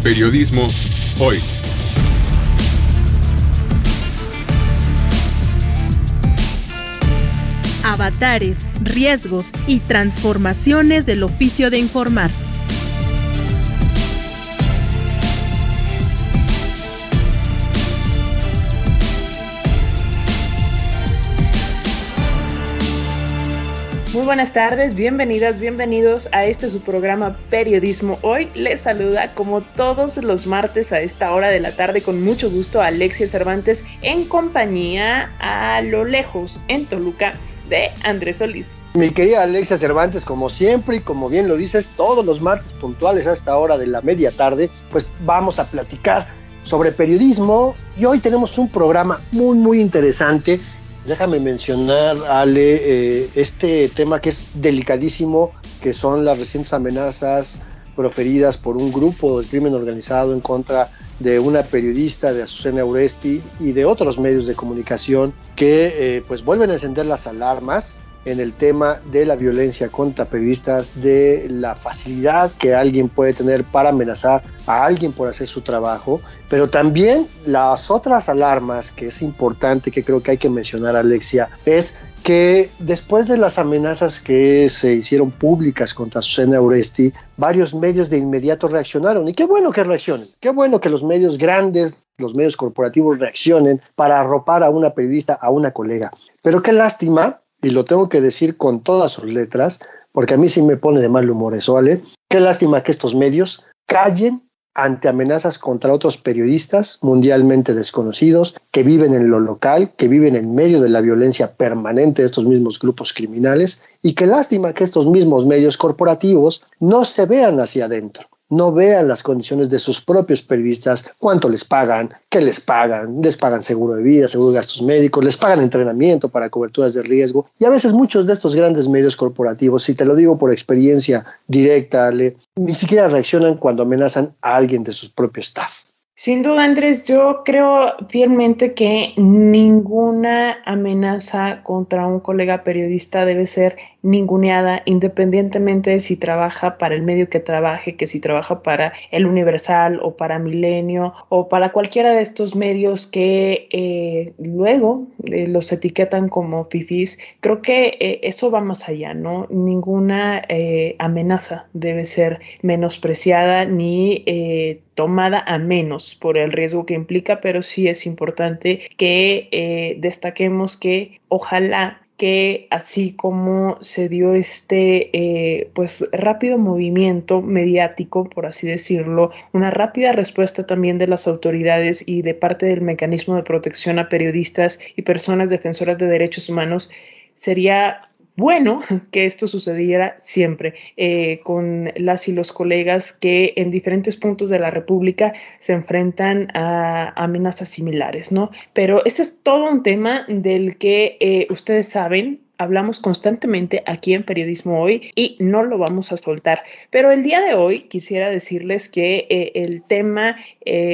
Periodismo hoy. Avatares, riesgos y transformaciones del oficio de informar. Muy buenas tardes, bienvenidas, bienvenidos a su programa Periodismo Hoy. Les saluda como todos los martes a esta hora de la tarde con mucho gusto Alexia Cervantes en compañía a lo lejos en Toluca de Andrés Solís. Mi querida Alexia Cervantes, como siempre y como bien lo dices, todos los martes puntuales a esta hora de la media tarde, pues vamos a platicar sobre periodismo y hoy tenemos un programa muy interesante. Déjame mencionar, Ale, este tema que es delicadísimo, que son las recientes amenazas proferidas por un grupo de crimen organizado en contra de una periodista, de Azucena Uresti y de otros medios de comunicación que pues vuelven a encender las alarmas en el tema de la violencia contra periodistas, de la facilidad que alguien puede tener para amenazar a alguien por hacer su trabajo, pero también las otras alarmas que es importante, que creo que hay que mencionar, Alexia, es que después de las amenazas que se hicieron públicas contra Azucena Uresti, varios medios de inmediato reaccionaron, y qué bueno que reaccionen, qué bueno que los medios grandes, los medios corporativos reaccionen para arropar a una periodista, a una colega, pero qué lástima, y lo tengo que decir con todas sus letras, porque a mí sí me pone de mal humor eso, ¿vale? Qué lástima que estos medios callen ante amenazas contra otros periodistas mundialmente desconocidos que viven en lo local, que viven en medio de la violencia permanente de estos mismos grupos criminales, y qué lástima que estos mismos medios corporativos no se vean hacia adentro, no vean las condiciones de sus propios periodistas, cuánto les pagan, qué les pagan seguro de vida, seguro de gastos médicos, les pagan entrenamiento para coberturas de riesgo, y a veces muchos de estos grandes medios corporativos, y te lo digo por experiencia directa, Ale, ni siquiera reaccionan cuando amenazan a alguien de su propio staff. Sin duda, Andrés, yo creo fielmente que ninguna amenaza contra un colega periodista debe ser ninguneada, independientemente de si trabaja para el medio que trabaje, que si trabaja para El Universal o para Milenio o para cualquiera de estos medios que luego los etiquetan como fifís. Creo que eso va más allá, ¿no? Ninguna amenaza debe ser menospreciada ni tomada a menos por el riesgo que implica, pero sí es importante que destaquemos que ojalá que así como se dio pues rápido movimiento mediático, por así decirlo, una rápida respuesta también de las autoridades y de parte del mecanismo de protección a periodistas y personas defensoras de derechos humanos, sería bueno que esto sucediera siempre con las y los colegas que en diferentes puntos de la República se enfrentan a amenazas similares, ¿no? Pero ese es todo un tema del que ustedes saben, hablamos constantemente aquí en Periodismo Hoy y no lo vamos a soltar. Pero el día de hoy quisiera decirles que el tema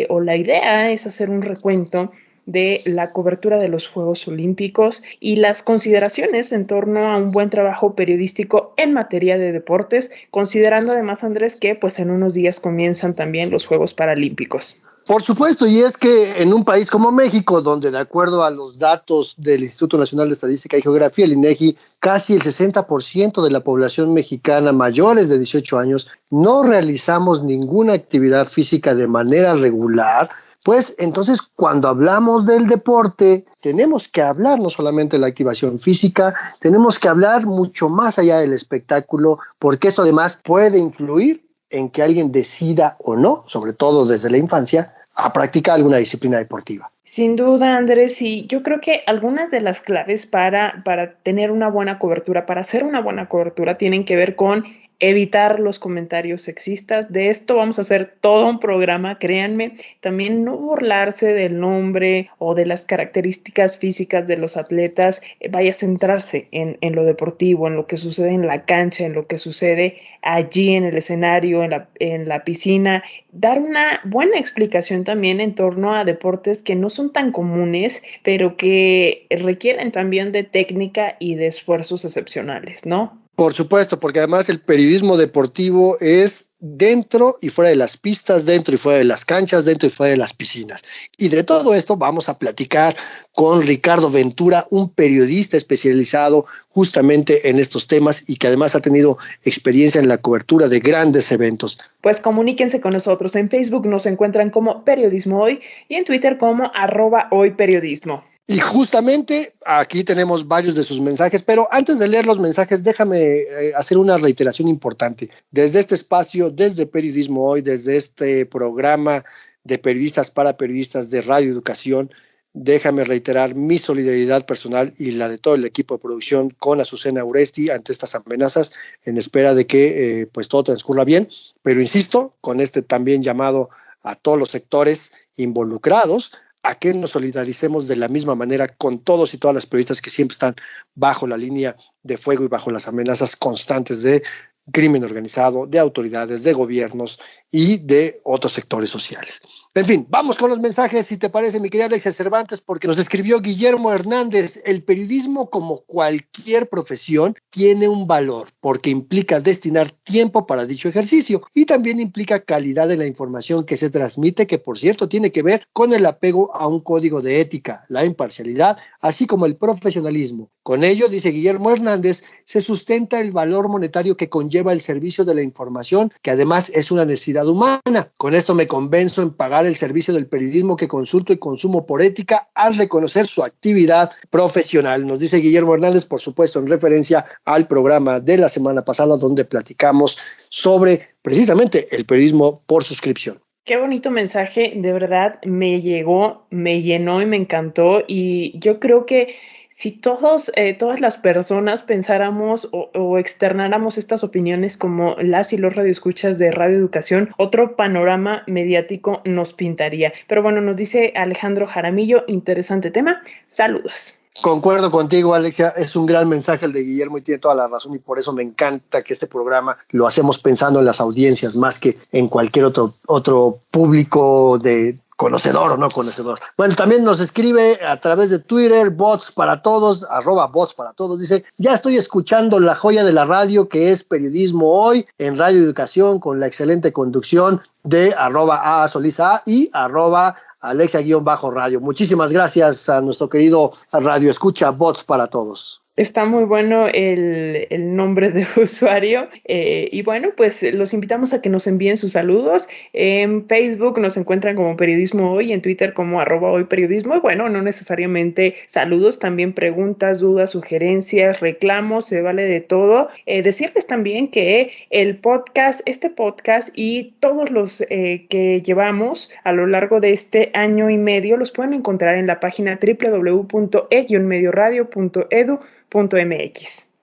o la idea es hacer un recuento de la cobertura de los Juegos Olímpicos y las consideraciones en torno a un buen trabajo periodístico en materia de deportes, considerando además, Andrés, que pues en unos días comienzan también los Juegos Paralímpicos. Por supuesto, y es que en un país como México, donde de acuerdo a los datos del Instituto Nacional de Estadística y Geografía, el INEGI, casi el 60% de la población mexicana mayores de 18 años no realizamos ninguna actividad física de manera regular, pues entonces cuando hablamos del deporte tenemos que hablar no solamente de la activación física, tenemos que hablar mucho más allá del espectáculo, porque esto además puede influir en que alguien decida o no, sobre todo desde la infancia, a practicar alguna disciplina deportiva. Sin duda, Andrés, y yo creo que algunas de las claves para tener una buena cobertura, para hacer una buena cobertura, tienen que ver con evitar los comentarios sexistas. De esto vamos a hacer todo un programa, créanme. También no burlarse del nombre o de las características físicas de los atletas. Vaya a centrarse en lo deportivo, en lo que sucede en la cancha, en lo que sucede allí en el escenario, en la piscina. Dar una buena explicación también en torno a deportes que no son tan comunes, pero que requieren también de técnica y de esfuerzos excepcionales, ¿no? Por supuesto, porque además el periodismo deportivo es dentro y fuera de las pistas, dentro y fuera de las canchas, dentro y fuera de las piscinas. Y de todo esto vamos a platicar con Ricardo Ventura, un periodista especializado justamente en estos temas y que además ha tenido experiencia en la cobertura de grandes eventos. Pues comuníquense con nosotros. En Facebook nos encuentran como Periodismo Hoy y en Twitter como @hoyperiodismo. Y justamente aquí tenemos varios de sus mensajes, pero antes de leer los mensajes, déjame hacer una reiteración importante. Desde este espacio, desde Periodismo Hoy, desde este programa de periodistas para periodistas de Radio Educación, déjame reiterar mi solidaridad personal y la de todo el equipo de producción con Azucena Uresti ante estas amenazas, en espera de que pues todo transcurra bien. Pero insisto, con este también llamado a todos los sectores involucrados, a que nos solidaricemos de la misma manera con todos y todas las periodistas que siempre están bajo la línea de fuego y bajo las amenazas constantes de crimen organizado, de autoridades, de gobiernos y de otros sectores sociales. En fin, vamos con los mensajes, si te parece, mi querida Alexia Cervantes, porque nos escribió Guillermo Hernández: el periodismo, como cualquier profesión, tiene un valor, porque implica destinar tiempo para dicho ejercicio y también implica calidad en la información que se transmite, que por cierto tiene que ver con el apego a un código de ética, la imparcialidad, así como el profesionalismo. Con ello, dice Guillermo Hernández, se sustenta el valor monetario que conlleva el servicio de la información, que además es una necesidad humana. Con esto me convenzo en pagar el servicio del periodismo que consulto y consumo por ética al reconocer su actividad profesional. Nos dice Guillermo Hernández, por supuesto, en referencia al programa de la semana pasada, donde platicamos sobre precisamente el periodismo por suscripción. Qué bonito mensaje, de verdad me llegó, me llenó y me encantó, y yo creo que si todas las personas pensáramos o externáramos estas opiniones como las y los radioescuchas de Radio Educación, otro panorama mediático nos pintaría. Pero bueno, nos dice Alejandro Jaramillo, interesante tema, saludos. Concuerdo contigo, Alexia, es un gran mensaje el de Guillermo y tiene toda la razón, y por eso me encanta que este programa lo hacemos pensando en las audiencias más que en cualquier otro público de conocedor o no conocedor. Bueno, también nos escribe a través de Twitter, bots para todos, @bots para todos, dice: ya estoy escuchando la joya de la radio que es Periodismo Hoy en Radio Educación, con la excelente conducción de @ASolisa y @Alexia_radio. Muchísimas gracias a nuestro querido Radio Escucha, bots para todos. Está muy bueno el nombre de usuario, y bueno, pues los invitamos a que nos envíen sus saludos. En Facebook nos encuentran como Periodismo Hoy, en Twitter como @hoyperiodismo, y bueno, no necesariamente saludos, también preguntas, dudas, sugerencias, reclamos, se vale de todo. Decirles también que este podcast y todos los que llevamos a lo largo de este año y medio los pueden encontrar en la página www.e-medioradio.edu.mx.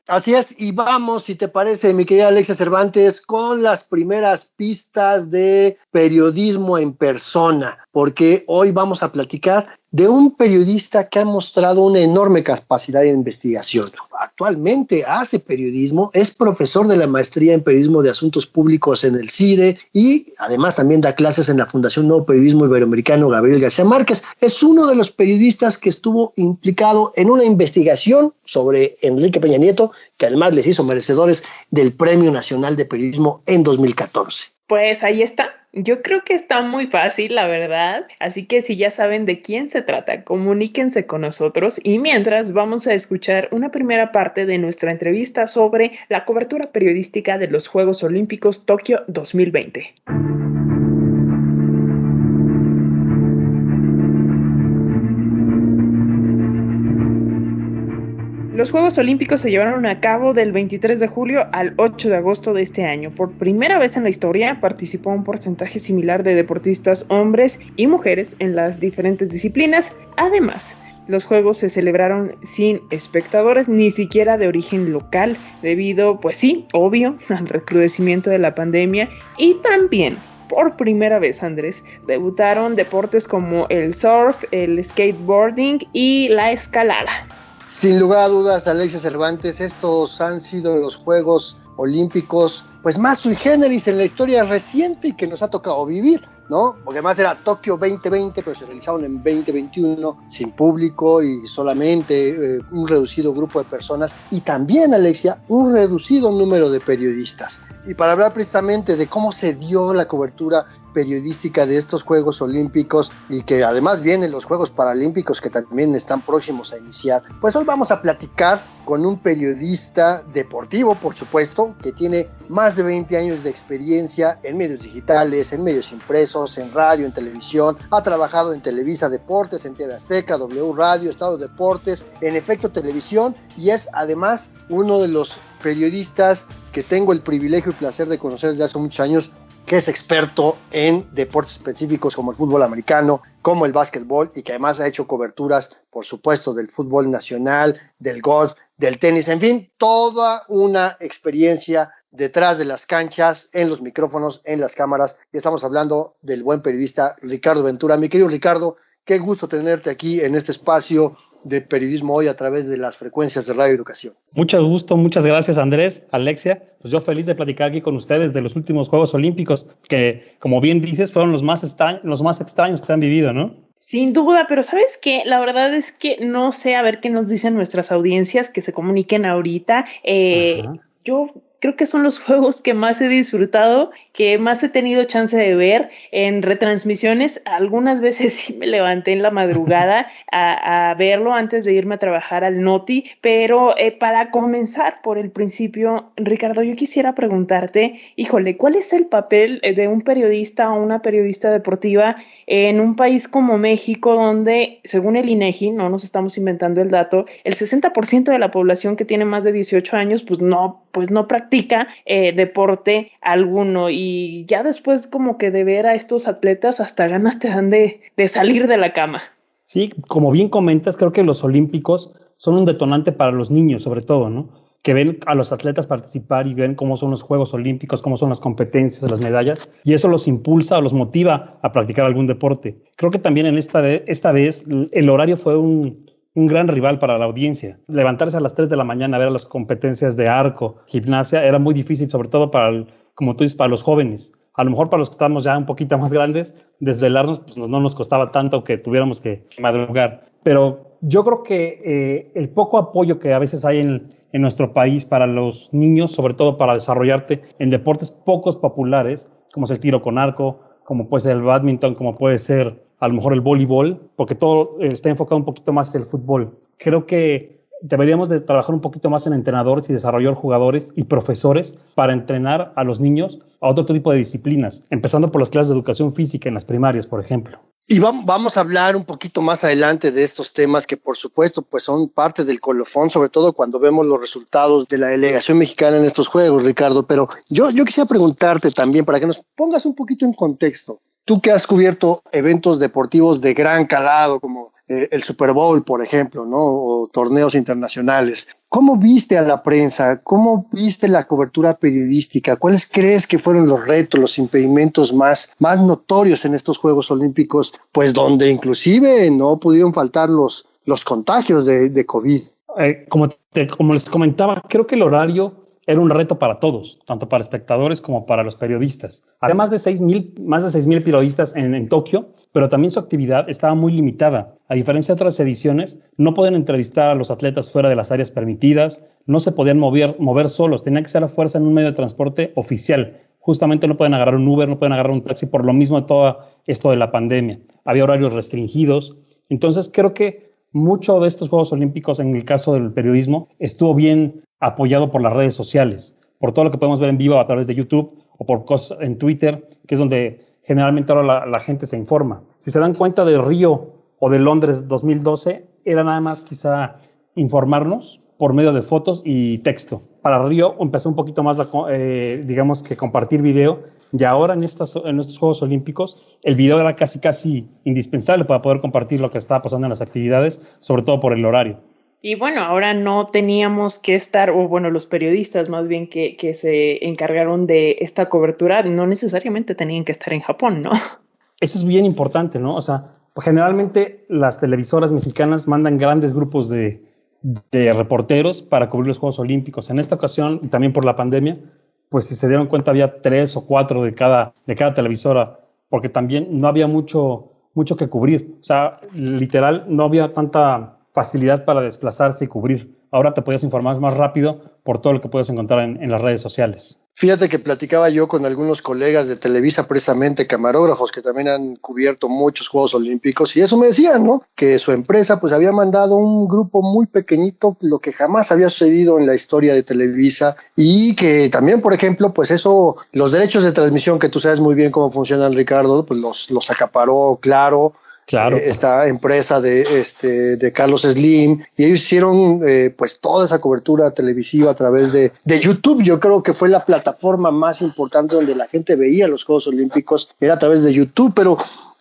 Así es, y vamos, si te parece, mi querida Alexia Cervantes, con las primeras pistas de periodismo en persona, porque hoy vamos a platicar de un periodista que ha mostrado una enorme capacidad de investigación. Actualmente hace periodismo, es profesor de la maestría en periodismo de asuntos públicos en el CIDE y además también da clases en la Fundación Nuevo Periodismo Iberoamericano Gabriel García Márquez. Es uno de los periodistas que estuvo implicado en una investigación sobre Enrique Peña Nieto, que además les hizo merecedores del Premio Nacional de Periodismo en 2014. Pues ahí está. Yo creo que está muy fácil, la verdad. Así que si ya saben de quién se trata, comuníquense con nosotros. Y mientras, vamos a escuchar una primera parte de nuestra entrevista sobre la cobertura periodística de los Juegos Olímpicos Tokio 2020. Los Juegos Olímpicos se llevaron a cabo del 23 de julio al 8 de agosto de este año. Por primera vez en la historia participó un porcentaje similar de deportistas hombres y mujeres en las diferentes disciplinas. Además, los Juegos se celebraron sin espectadores, ni siquiera de origen local, debido, pues sí, obvio, al recrudecimiento de la pandemia. Y también, por primera vez, Andrés, debutaron deportes como el surf, el skateboarding y la escalada. Sin lugar a dudas, Alexia Cervantes, estos han sido los Juegos Olímpicos pues más sui generis en la historia reciente y que nos ha tocado vivir. ¿no? Porque además era Tokio 2020, pero se realizaron en 2021 sin público y solamente un reducido grupo de personas, y también, Alexia, un reducido número de periodistas. Y para hablar precisamente de cómo se dio la cobertura periodística de estos Juegos Olímpicos, y que además vienen los Juegos Paralímpicos que también están próximos a iniciar, pues hoy vamos a platicar con un periodista deportivo, por supuesto, que tiene más de 20 años de experiencia en medios digitales, en medios impresos, en radio, en televisión. Ha trabajado en Televisa Deportes, en TV Azteca, W Radio, Estado Deportes, en Efecto Televisión, y es además uno de los periodistas que tengo el privilegio y placer de conocer desde hace muchos años, que es experto en deportes específicos como el fútbol americano, como el básquetbol, y que además ha hecho coberturas, por supuesto, del fútbol nacional, del golf, del tenis, en fin, toda una experiencia detrás de las canchas, en los micrófonos, en las cámaras. Y estamos hablando del buen periodista Ricardo Ventura. Mi querido Ricardo, qué gusto tenerte aquí en este espacio de Periodismo Hoy a través de las frecuencias de Radio Educación. Mucho gusto, muchas gracias, Andrés, Alexia. Pues yo feliz de platicar aquí con ustedes de los últimos Juegos Olímpicos, que, como bien dices, fueron los más extraños que se han vivido, ¿no? Sin duda, pero ¿sabes qué? La verdad es que no sé, a ver qué nos dicen nuestras audiencias que se comuniquen ahorita. Yo creo que son los juegos que más he disfrutado, que más he tenido chance de ver en retransmisiones. Algunas veces sí me levanté en la madrugada a verlo antes de irme a trabajar al Noti, pero para comenzar por el principio, Ricardo, yo quisiera preguntarte, híjole, ¿cuál es el papel de un periodista o una periodista deportiva en un país como México, donde, según el INEGI, no nos estamos inventando el dato, el 60% de la población que tiene más de 18 años, pues no practica deporte alguno, y ya después como que de ver a estos atletas hasta ganas te dan de salir de la cama? Sí, como bien comentas, creo que los olímpicos son un detonante para los niños, sobre todo, ¿no? Que ven a los atletas participar y ven cómo son los Juegos Olímpicos, cómo son las competencias, las medallas, y eso los impulsa o los motiva a practicar algún deporte. Creo que también en esta vez el horario fue un gran rival para la audiencia. Levantarse a las 3 de la mañana a ver las competencias de arco, gimnasia, era muy difícil, sobre todo como tú dices, para los jóvenes. A lo mejor para los que estamos ya un poquito más grandes, desvelarnos pues no nos costaba tanto que tuviéramos que madrugar. Pero yo creo que el poco apoyo que a veces hay en nuestro país para los niños, sobre todo para desarrollarte en deportes pocos populares, como es el tiro con arco, como puede ser el bádminton, como puede ser a lo mejor el voleibol, porque todo está enfocado un poquito más en el fútbol. Creo que deberíamos de trabajar un poquito más en entrenadores y desarrollar jugadores y profesores para entrenar a los niños a otro tipo de disciplinas, empezando por las clases de educación física en las primarias, por ejemplo. Y vamos a hablar un poquito más adelante de estos temas que, por supuesto, pues son parte del colofón, sobre todo cuando vemos los resultados de la delegación mexicana en estos Juegos, Ricardo. Pero yo quisiera preguntarte también, para que nos pongas un poquito en contexto. Tú que has cubierto eventos deportivos de gran calado, como el Super Bowl, por ejemplo, ¿no? O torneos internacionales. ¿Cómo viste a la prensa? ¿Cómo viste la cobertura periodística? ¿Cuáles crees que fueron los retos, los impedimentos más notorios en estos Juegos Olímpicos? Pues donde inclusive no pudieron faltar los contagios de COVID. Como les comentaba, creo que el horario era un reto para todos, tanto para espectadores como para los periodistas. Además de más de 6,000 periodistas en Tokio, pero también su actividad estaba muy limitada. A diferencia de otras ediciones, no podían entrevistar a los atletas fuera de las áreas permitidas, no se podían mover solos, tenían que ser a fuerza en un medio de transporte oficial. Justamente no pueden agarrar un Uber, no pueden agarrar un taxi por lo mismo de todo esto de la pandemia. Había horarios restringidos. Entonces creo que mucho de estos Juegos Olímpicos, en el caso del periodismo, estuvo bien apoyado por las redes sociales, por todo lo que podemos ver en vivo a través de YouTube o por cosas en Twitter, que es donde generalmente ahora la gente se informa. Si se dan cuenta de Río o de Londres 2012, era nada más quizá informarnos por medio de fotos y texto. Para Río empezó un poquito más, digamos que compartir video, y ahora en estos Juegos Olímpicos el video era casi indispensable para poder compartir lo que estaba pasando en las actividades, sobre todo por el horario. Y bueno, ahora no teníamos que estar, o bueno, los periodistas más bien que se encargaron de esta cobertura, no necesariamente tenían que estar en Japón, ¿no? Eso es bien importante, ¿no? O sea, generalmente las televisoras mexicanas mandan grandes grupos de reporteros para cubrir los Juegos Olímpicos. En esta ocasión, y también por la pandemia, pues si se dieron cuenta había 3 o 4 de cada televisora porque también no había mucho que cubrir. O sea, literal, no había tanta facilidad para desplazarse y cubrir. Ahora te podías informar más rápido por todo lo que puedes encontrar en las redes sociales. Fíjate que platicaba yo con algunos colegas de Televisa, precisamente camarógrafos que también han cubierto muchos Juegos Olímpicos, y eso me decían, ¿no? Que su empresa pues había mandado un grupo muy pequeñito, lo que jamás había sucedido en la historia de Televisa, y que también, por ejemplo, pues eso, los derechos de transmisión, que tú sabes muy bien cómo funcionan, Ricardo, pues los acaparó Claro. Claro. Esta empresa de Carlos Slim, y ellos hicieron pues toda esa cobertura televisiva a través de YouTube. Yo creo que fue la plataforma más importante donde la gente veía los Juegos Olímpicos, era a través de YouTube. Pero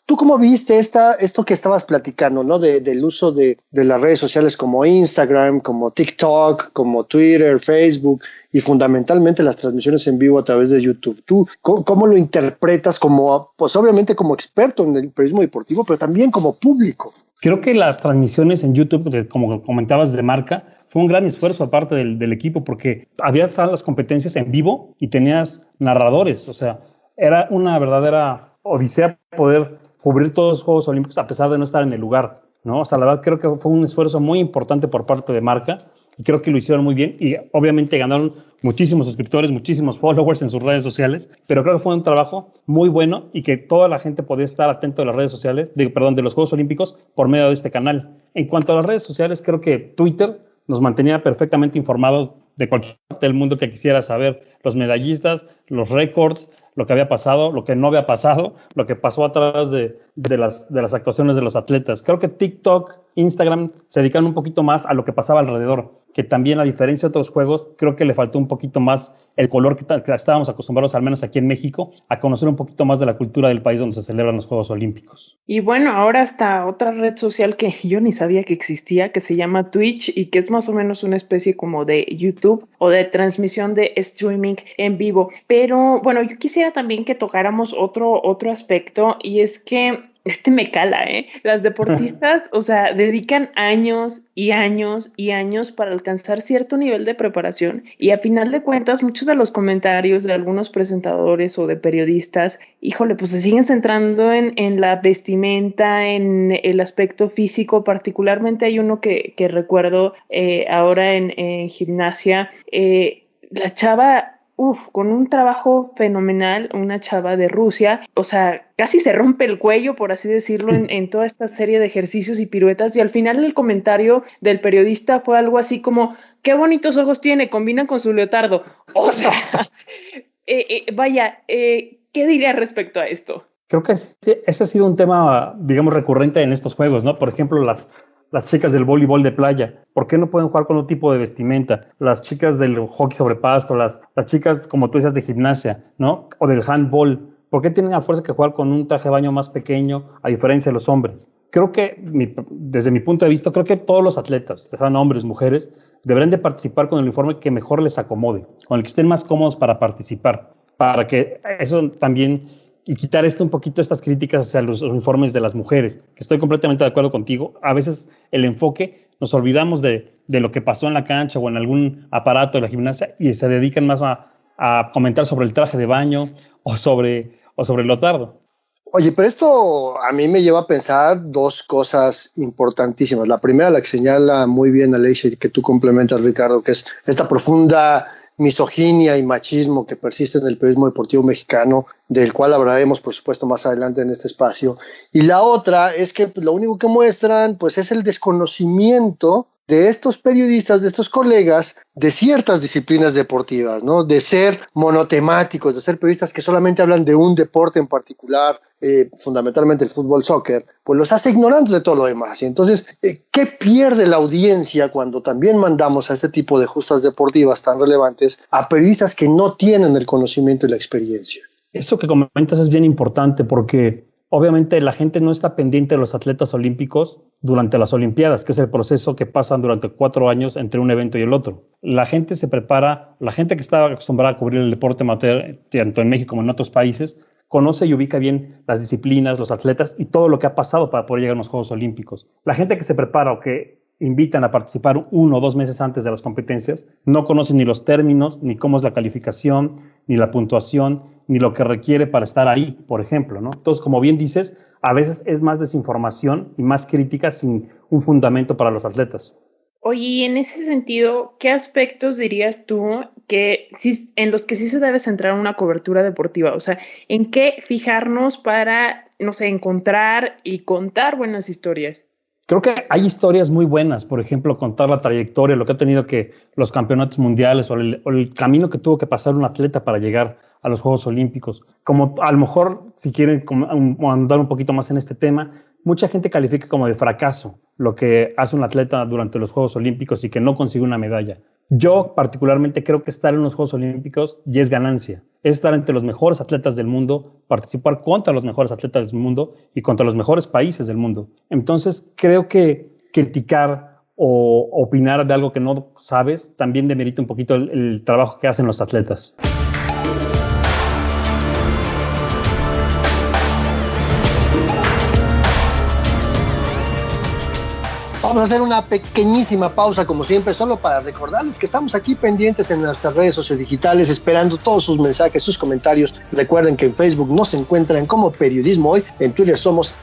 ¿tú cómo viste esto que estabas platicando, ¿no? Del uso de las redes sociales como Instagram, como TikTok, como Twitter, Facebook, y fundamentalmente las transmisiones en vivo a través de YouTube? ¿Tú cómo lo interpretas pues obviamente como experto en el periodismo deportivo, pero también como público? Creo que las transmisiones en YouTube, como comentabas, de Marca, fue un gran esfuerzo aparte del equipo, porque había todas las competencias en vivo y tenías narradores. O sea, era una verdadera odisea poder cubrir todos los Juegos Olímpicos a pesar de no estar en el lugar, ¿no? O sea, la verdad creo que fue un esfuerzo muy importante por parte de Marca, y creo que lo hicieron muy bien, y obviamente ganaron muchísimos suscriptores, muchísimos followers en sus redes sociales, pero creo que fue un trabajo muy bueno y que toda la gente podía estar atento de las redes sociales, de los Juegos Olímpicos por medio de este canal. En cuanto a las redes sociales, creo que Twitter nos mantenía perfectamente informados de cualquier parte del mundo que quisiera saber, los medallistas, los récords, lo que había pasado, lo que no había pasado, lo que pasó atrás de las actuaciones de los atletas. Creo que TikTok, Instagram se dedican un poquito más a lo que pasaba alrededor, que también, a diferencia de otros juegos, creo que le faltó un poquito más el color que estábamos acostumbrados, al menos aquí en México, a conocer un poquito más de la cultura del país donde se celebran los Juegos Olímpicos. Y bueno, ahora está otra red social que yo ni sabía que existía, que se llama Twitch, y que es más o menos una especie como de YouTube o de transmisión de streaming en vivo. Pero bueno, yo quisiera también que tocáramos otro aspecto, y es que me cala, las deportistas, o sea, dedican años y años y años para alcanzar cierto nivel de preparación, y a final de cuentas muchos de los comentarios de algunos presentadores o de periodistas, híjole, pues se siguen centrando en la vestimenta, en el aspecto físico. Particularmente hay uno que recuerdo ahora en gimnasia, la chava, con un trabajo fenomenal, una chava de Rusia, o sea, casi se rompe el cuello, por así decirlo, en toda esta serie de ejercicios y piruetas, y al final el comentario del periodista fue algo así como: qué bonitos ojos tiene, combinan con su leotardo. O sea, vaya, ¿qué dirías respecto a esto? Creo que ese ha sido un tema, digamos, recurrente en estos juegos, ¿no? Por ejemplo, las chicas del voleibol de playa, ¿por qué no pueden jugar con otro tipo de vestimenta? Las chicas del hockey sobre pasto, las chicas, como tú decías, de gimnasia, ¿no? O del handball, ¿por qué tienen a fuerza que jugar con un traje de baño más pequeño, a diferencia de los hombres? Creo que, desde mi punto de vista, creo que todos los atletas, sean hombres, mujeres, deberán de participar con el uniforme que mejor les acomode, con el que estén más cómodos para participar, para que eso también, y quitar un poquito estas críticas hacia los uniformes de las mujeres, que estoy completamente de acuerdo contigo. A veces el enfoque, nos olvidamos de lo que pasó en la cancha o en algún aparato de la gimnasia, y se dedican más a comentar sobre el traje de baño o sobre el leotardo. Oye, pero esto a mí me lleva a pensar dos cosas importantísimas. La primera, la que señala muy bien Alexia y que tú complementas, Ricardo, que es esta profunda misoginia y machismo que persiste en el periodismo deportivo mexicano, del cual hablaremos, por supuesto, más adelante en este espacio. Y la otra es que lo único que muestran pues es el desconocimiento de estos periodistas, de estos colegas, de ciertas disciplinas deportivas, ¿no? De ser monotemáticos, de ser periodistas que solamente hablan de un deporte en particular, fundamentalmente el fútbol, soccer, pues los hace ignorantes de todo lo demás. Y entonces, ¿qué pierde la audiencia cuando también mandamos a este tipo de justas deportivas tan relevantes a periodistas que no tienen el conocimiento y la experiencia? Eso que comentas es bien importante, porque obviamente la gente no está pendiente de los atletas olímpicos durante las Olimpiadas, que es el proceso que pasan durante 4 años entre un evento y el otro. La gente se prepara, la gente que está acostumbrada a cubrir el deporte amateur, tanto en México como en otros países, conoce y ubica bien las disciplinas, los atletas y todo lo que ha pasado para poder llegar a los Juegos Olímpicos. La gente que se prepara o que invitan a participar 1 o 2 meses antes de las competencias no conocen ni los términos, ni cómo es la calificación, ni la puntuación, ni lo que requiere para estar ahí, por ejemplo, ¿no? Entonces, como bien dices, a veces es más desinformación y más crítica sin un fundamento para los atletas. Oye, y en ese sentido, ¿qué aspectos dirías tú en los que sí se debe centrar una cobertura deportiva? O sea, ¿en qué fijarnos para, no sé, encontrar y contar buenas historias? Creo que hay historias muy buenas, por ejemplo, contar la trayectoria, lo que ha tenido que los campeonatos mundiales o el camino que tuvo que pasar un atleta para llegar a los Juegos Olímpicos. Como a lo mejor, si quieren andar un poquito más en este tema, mucha gente califica como de fracaso lo que hace un atleta durante los Juegos Olímpicos y que no consigue una medalla. Yo particularmente creo que estar en los Juegos Olímpicos ya es ganancia. Es estar entre los mejores atletas del mundo, participar contra los mejores atletas del mundo y contra los mejores países del mundo. Entonces, creo que criticar o opinar de algo que no sabes también demerita un poquito el trabajo que hacen los atletas. Vamos a hacer una pequeñísima pausa, como siempre, solo para recordarles que estamos aquí pendientes en nuestras redes sociodigitales, esperando todos sus mensajes, sus comentarios. Recuerden que en Facebook nos encuentran como Periodismo Hoy, en Twitter somos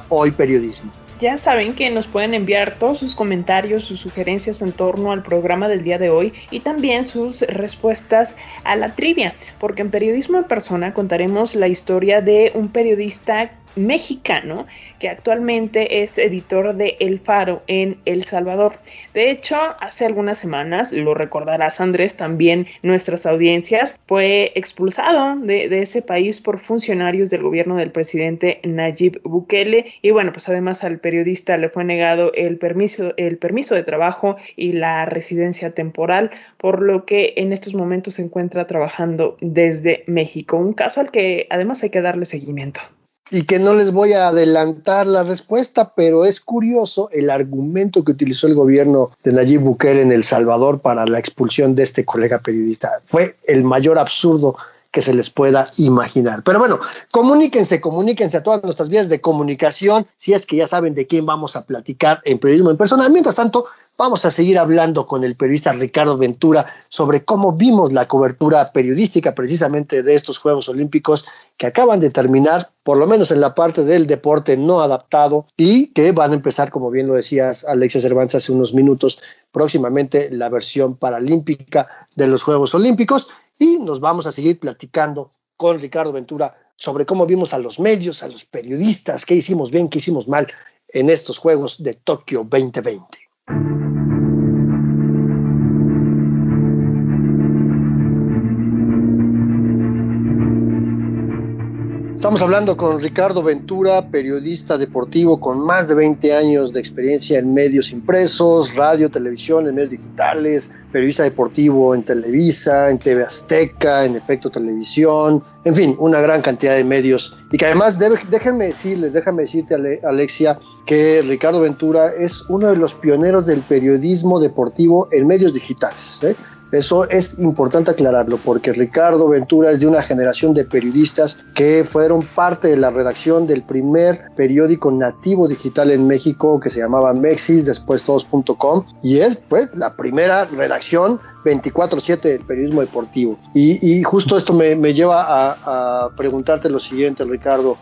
@hoyperiodismo. Ya saben que nos pueden enviar todos sus comentarios, sus sugerencias en torno al programa del día de hoy y también sus respuestas a la trivia, porque en Periodismo en Persona contaremos la historia de un periodista mexicano que actualmente es editor de El Faro en El Salvador. De hecho, hace algunas semanas, lo recordarás Andrés, también nuestras audiencias, fue expulsado de ese país por funcionarios del gobierno del presidente Nayib Bukele y bueno, pues además al periodista le fue negado el permiso de trabajo y la residencia temporal, por lo que en estos momentos se encuentra trabajando desde México, un caso al que además hay que darle seguimiento. Y que no les voy a adelantar la respuesta, pero es curioso el argumento que utilizó el gobierno de Nayib Bukele en El Salvador para la expulsión de este colega periodista. Fue el mayor absurdo que se les pueda imaginar. Pero bueno, comuníquense a todas nuestras vías de comunicación, si es que ya saben de quién vamos a platicar en Periodismo en Persona. Mientras tanto, vamos a seguir hablando con el periodista Ricardo Ventura sobre cómo vimos la cobertura periodística precisamente de estos Juegos Olímpicos que acaban de terminar, por lo menos en la parte del deporte no adaptado, y que van a empezar, como bien lo decías Alexia Cervantes hace unos minutos, próximamente la versión paralímpica de los Juegos Olímpicos, y nos vamos a seguir platicando con Ricardo Ventura sobre cómo vimos a los medios, a los periodistas, qué hicimos bien, qué hicimos mal en estos Juegos de Tokio 2020. Estamos hablando con Ricardo Ventura, periodista deportivo con más de 20 años de experiencia en medios impresos, radio, televisión, en medios digitales, periodista deportivo en Televisa, en TV Azteca, en Efecto Televisión, en fin, una gran cantidad de medios. Y que además, déjame decirte, Alexia, que Ricardo Ventura es uno de los pioneros del periodismo deportivo en medios digitales, ¿eh? Eso es importante aclararlo, porque Ricardo Ventura es de una generación de periodistas que fueron parte de la redacción del primer periódico nativo digital en México, que se llamaba Mexis, después todos.com, y él fue la primera redacción 24/7 del periodismo deportivo. Y justo esto me lleva a preguntarte lo siguiente, Ricardo,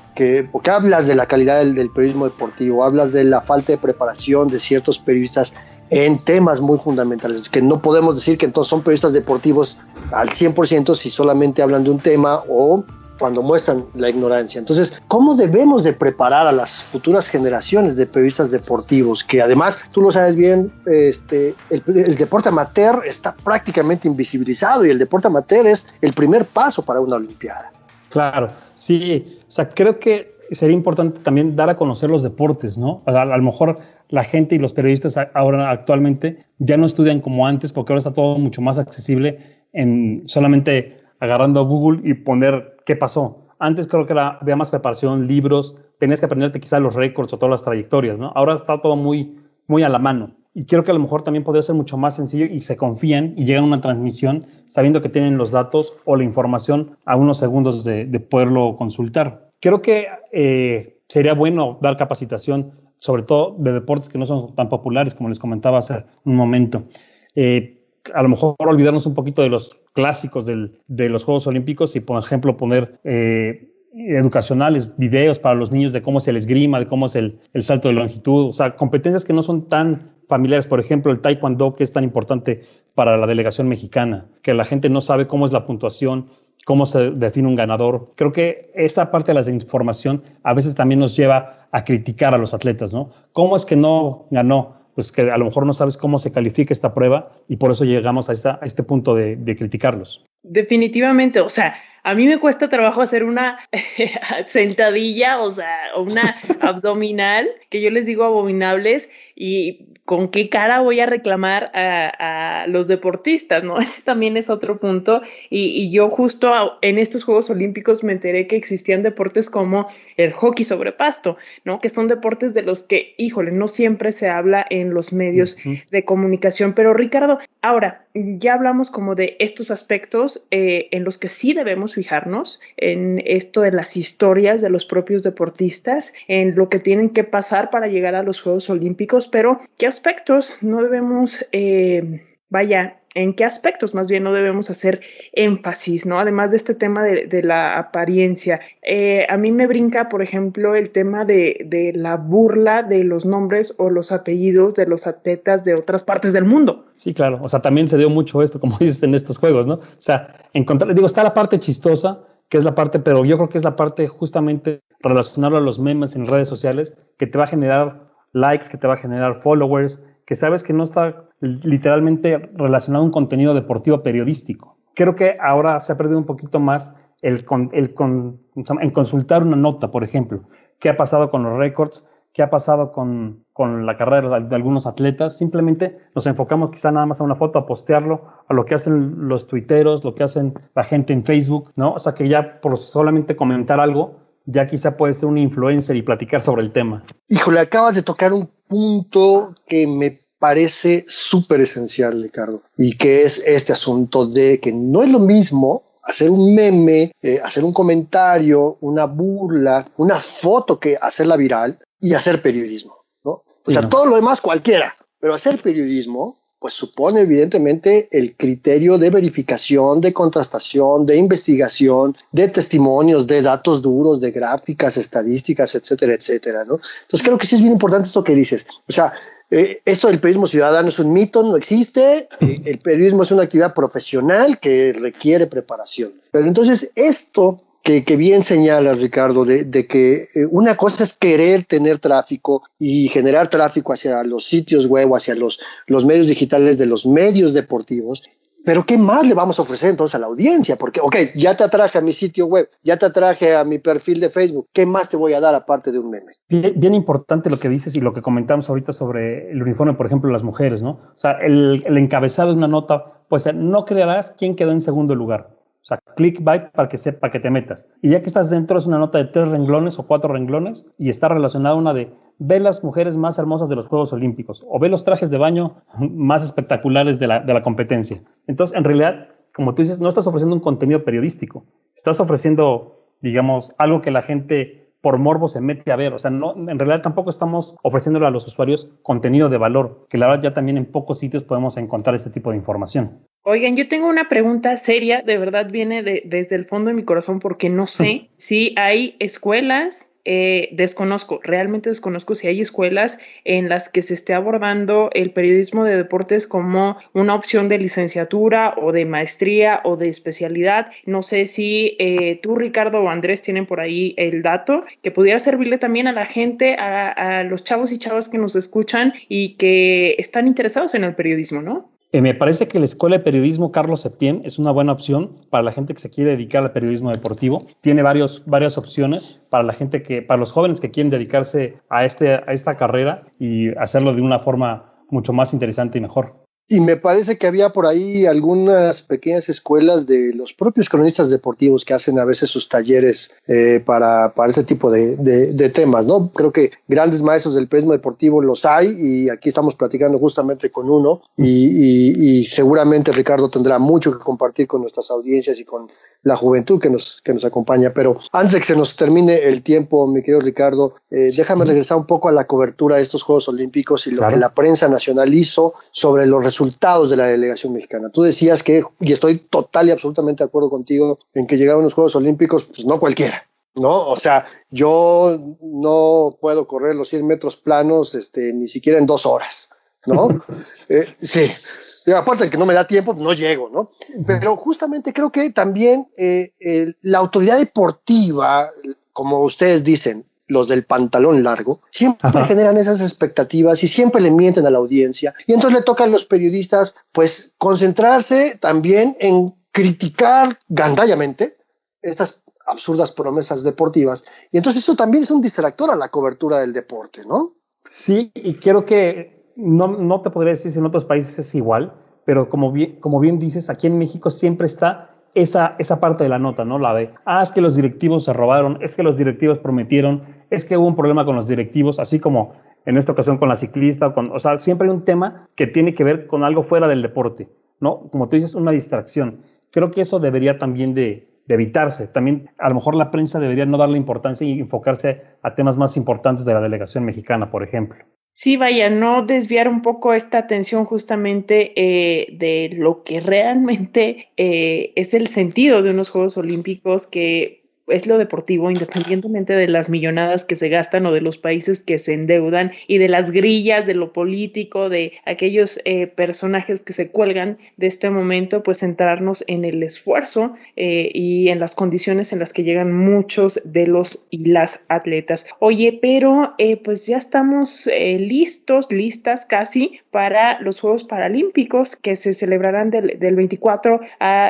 porque hablas de la calidad del periodismo deportivo, hablas de la falta de preparación de ciertos periodistas en temas muy fundamentales, que no podemos decir que entonces son periodistas deportivos al 100% si solamente hablan de un tema o cuando muestran la ignorancia. Entonces, ¿cómo debemos de preparar a las futuras generaciones de periodistas deportivos? Que además, tú lo sabes bien, el deporte amateur está prácticamente invisibilizado y el deporte amateur es el primer paso para una olimpiada. Claro, sí, o sea, creo que sería importante también dar a conocer los deportes, ¿no? A lo mejor la gente y los periodistas ahora actualmente ya no estudian como antes, porque ahora está todo mucho más accesible en solamente agarrando a Google y poner qué pasó. Antes creo que había más preparación, libros, tenías que aprenderte quizás los récords o todas las trayectorias, ¿no? Ahora está todo muy, muy a la mano. Y creo que a lo mejor también podría ser mucho más sencillo y se confían y llegan a una transmisión sabiendo que tienen los datos o la información a unos segundos de poderlo consultar. Creo que sería bueno dar capacitación, sobre todo de deportes que no son tan populares, como les comentaba hace un momento. A lo mejor olvidarnos un poquito de los clásicos de los Juegos Olímpicos y, por ejemplo, poner educacionales, videos para los niños de cómo es el esgrima, de cómo es el salto de longitud, o sea, competencias que no son tan familiares, por ejemplo, el taekwondo, que es tan importante para la delegación mexicana, que la gente no sabe cómo es la puntuación, cómo se define un ganador. Creo que esa parte de la desinformación a veces también nos lleva a criticar a los atletas, ¿no? ¿Cómo es que no ganó? Pues que a lo mejor no sabes cómo se califica esta prueba y por eso llegamos a este punto de criticarlos. Definitivamente, o sea, a mí me cuesta trabajo hacer una sentadilla, o sea, una abdominal, que yo les digo abominables, y con qué cara voy a reclamar a los deportistas, ¿no? Ese también es otro punto, y yo justo en estos Juegos Olímpicos me enteré que existían deportes como el hockey sobre pasto, ¿no? Que son deportes de los que, híjole, no siempre se habla en los medios de comunicación. Pero Ricardo, ahora, ya hablamos como de estos aspectos en los que sí debemos fijarnos, en esto de las historias de los propios deportistas, en lo que tienen que pasar para llegar a los Juegos Olímpicos, pero ¿qué aspectos no debemos, en qué aspectos más bien no debemos hacer énfasis, ¿no? Además de este tema de la apariencia. A mí me brinca, por ejemplo, el tema de la burla de los nombres o los apellidos de los atletas de otras partes del mundo. Sí, claro. O sea, también se dio mucho esto, como dices, en estos juegos, ¿no? O sea, está la parte chistosa, que es la parte, pero yo creo que es la parte justamente relacionada a los memes en redes sociales, que te va a generar likes, que te va a generar followers, que sabes que no está literalmente relacionado a un contenido deportivo periodístico. Creo que ahora se ha perdido un poquito más en consultar una nota, por ejemplo. ¿Qué ha pasado con los récords? ¿Qué ha pasado con la carrera de algunos atletas? Simplemente nos enfocamos quizá nada más a una foto, a postearlo, a lo que hacen los tuiteros, lo que hacen la gente en Facebook, ¿no? O sea, que ya por solamente comentar algo, ya quizá puede ser un influencer y platicar sobre el tema. Híjole, acabas de tocar un punto que me parece súper esencial, Ricardo, y que es este asunto de que no es lo mismo hacer un meme, hacer un comentario, una burla, una foto, que hacerla viral y hacer periodismo, ¿no? O sea, todo lo demás cualquiera, pero hacer periodismo pues supone evidentemente el criterio de verificación, de contrastación, de investigación, de testimonios, de datos duros, de gráficas, estadísticas, etcétera, etcétera, ¿no? Entonces creo que sí es bien importante esto que dices. O sea, esto del periodismo ciudadano es un mito, no existe. El periodismo es una actividad profesional que requiere preparación. Pero entonces esto que bien señalas, Ricardo, de que una cosa es querer tener tráfico y generar tráfico hacia los sitios web, hacia los medios digitales de los medios deportivos, pero ¿qué más le vamos a ofrecer entonces a la audiencia? Porque, ok, ya te atraje a mi sitio web, ya te atraje a mi perfil de Facebook, ¿qué más te voy a dar aparte de un meme? Bien importante lo que dices y lo que comentamos ahorita sobre el uniforme, por ejemplo, de las mujeres, ¿no? O sea, el encabezado de una nota, pues no creerás quién quedó en segundo lugar. O sea, clickbait para que sepa que te metas. Y ya que estás dentro, es una nota de 3 renglones o 4 renglones y está relacionada una de ve las mujeres más hermosas de los Juegos Olímpicos o ve los trajes de baño más espectaculares de la competencia. Entonces, en realidad, como tú dices, no estás ofreciendo un contenido periodístico. Estás ofreciendo, digamos, algo que la gente por morbo se mete a ver. O sea, no, en realidad tampoco estamos ofreciéndole a los usuarios contenido de valor, que la verdad ya también en pocos sitios podemos encontrar este tipo de información. Oigan, yo tengo una pregunta seria, de verdad viene desde el fondo de mi corazón, porque no sé si hay escuelas, realmente desconozco si hay escuelas en las que se esté abordando el periodismo de deportes como una opción de licenciatura o de maestría o de especialidad. No sé si tú, Ricardo, o Andrés tienen por ahí el dato que pudiera servirle también a la gente, a los chavos y chavas que nos escuchan y que están interesados en el periodismo, ¿no? Me parece que la Escuela de Periodismo Carlos Septién es una buena opción para la gente que se quiere dedicar al periodismo deportivo. Tiene varias opciones para para los jóvenes que quieren dedicarse a esta carrera y hacerlo de una forma mucho más interesante y mejor. Y me parece que había por ahí algunas pequeñas escuelas de los propios cronistas deportivos que hacen a veces sus talleres para este tipo de temas, ¿no? Creo que grandes maestros del periodismo deportivo los hay y aquí estamos platicando justamente con uno y seguramente Ricardo tendrá mucho que compartir con nuestras audiencias y con la juventud que nos acompaña. Pero antes de que se nos termine el tiempo, mi querido Ricardo, déjame regresar un poco a la cobertura de estos Juegos Olímpicos y lo que la prensa nacional hizo sobre los resultados de la delegación mexicana. Tú decías que, y estoy total y absolutamente de acuerdo contigo, en que llegaron los Juegos Olímpicos, pues no cualquiera, ¿no? O sea, yo no puedo correr los 100 metros planos ni siquiera en 2 horas, ¿no? Sí. Y aparte de que no me da tiempo, no llego, ¿no? Pero justamente creo que también la autoridad deportiva, como ustedes dicen, los del pantalón largo, siempre generan esas expectativas y siempre le mienten a la audiencia. Y entonces le toca a los periodistas, pues, concentrarse también en criticar gandallamente estas absurdas promesas deportivas. Y entonces eso también es un distractor a la cobertura del deporte, ¿no? Sí, y creo que no te podría decir si en otros países es igual, pero como bien dices, aquí en México siempre está esa parte de la nota, ¿no? La de, es que los directivos se robaron, es que los directivos prometieron, es que hubo un problema con los directivos, así como en esta ocasión con la ciclista, o sea, siempre hay un tema que tiene que ver con algo fuera del deporte, ¿no? Como tú dices, una distracción. Creo que eso debería también de evitarse. También, a lo mejor la prensa debería no darle importancia y enfocarse a temas más importantes de la delegación mexicana, por ejemplo. Sí, vaya, no desviar un poco esta atención justamente de lo que realmente es el sentido de unos Juegos Olímpicos, que es lo deportivo, independientemente de las millonadas que se gastan o de los países que se endeudan y de las grillas, de lo político, de aquellos personajes que se cuelgan de este momento, pues centrarnos en el esfuerzo y en las condiciones en las que llegan muchos de los y las atletas. Oye, pero pues ya estamos listas casi para los Juegos Paralímpicos que se celebrarán del 24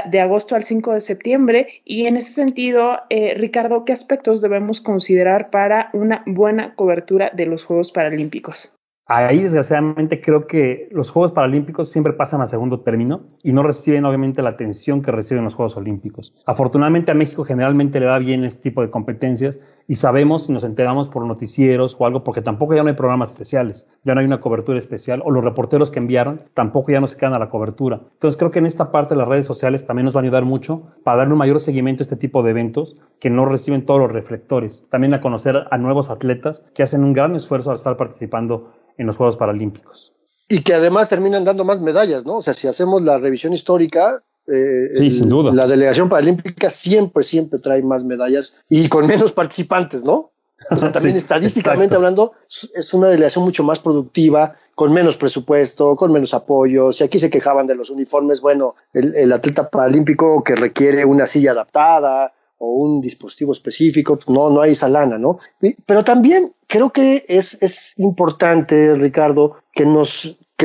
de agosto al 5 de septiembre y en ese sentido, Ricardo, ¿qué aspectos debemos considerar para una buena cobertura de los Juegos Paralímpicos? Ahí, desgraciadamente, creo que los Juegos Paralímpicos siempre pasan a segundo término y no reciben, obviamente, la atención que reciben los Juegos Olímpicos. Afortunadamente, a México generalmente le va bien este tipo de competencias y sabemos y nos enteramos por noticieros o algo, porque tampoco ya no hay programas especiales, ya no hay una cobertura especial, o los reporteros que enviaron tampoco ya no se quedan a la cobertura. Entonces, creo que en esta parte las redes sociales también nos van a ayudar mucho para darle un mayor seguimiento a este tipo de eventos que no reciben todos los reflectores. También a conocer a nuevos atletas que hacen un gran esfuerzo al estar participando en los Juegos Paralímpicos. Y que además terminan dando más medallas, ¿no? O sea, si hacemos la revisión histórica, sí, sin duda, la delegación paralímpica siempre trae más medallas y con menos participantes, ¿no? O sea, también sí, estadísticamente hablando, es una delegación mucho más productiva, con menos presupuesto, con menos apoyo. Si aquí se quejaban de los uniformes, bueno, el atleta paralímpico que requiere una silla adaptada o un dispositivo específico, no hay esa lana, ¿no? Pero también creo que es importante, Ricardo, que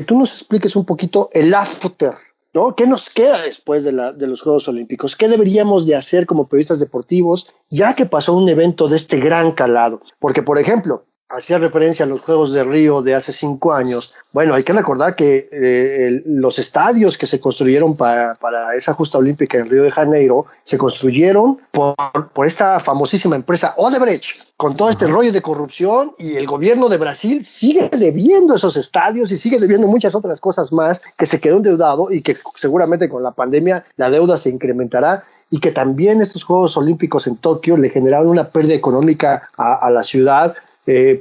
tú nos expliques un poquito el after, ¿no? ¿Qué nos queda después de los Juegos Olímpicos? ¿Qué deberíamos de hacer como periodistas deportivos ya que pasó un evento de este gran calado? Porque, por ejemplo, hacía referencia a los Juegos de Río de hace 5 años. Bueno, hay que recordar que los estadios que se construyeron para esa justa olímpica en Río de Janeiro se construyeron por esta famosísima empresa Odebrecht, con todo este rollo de corrupción, y el gobierno de Brasil sigue debiendo esos estadios y sigue debiendo muchas otras cosas más, que se quedó endeudado y que seguramente con la pandemia la deuda se incrementará, y que también estos Juegos Olímpicos en Tokio le generaron una pérdida económica a la ciudad,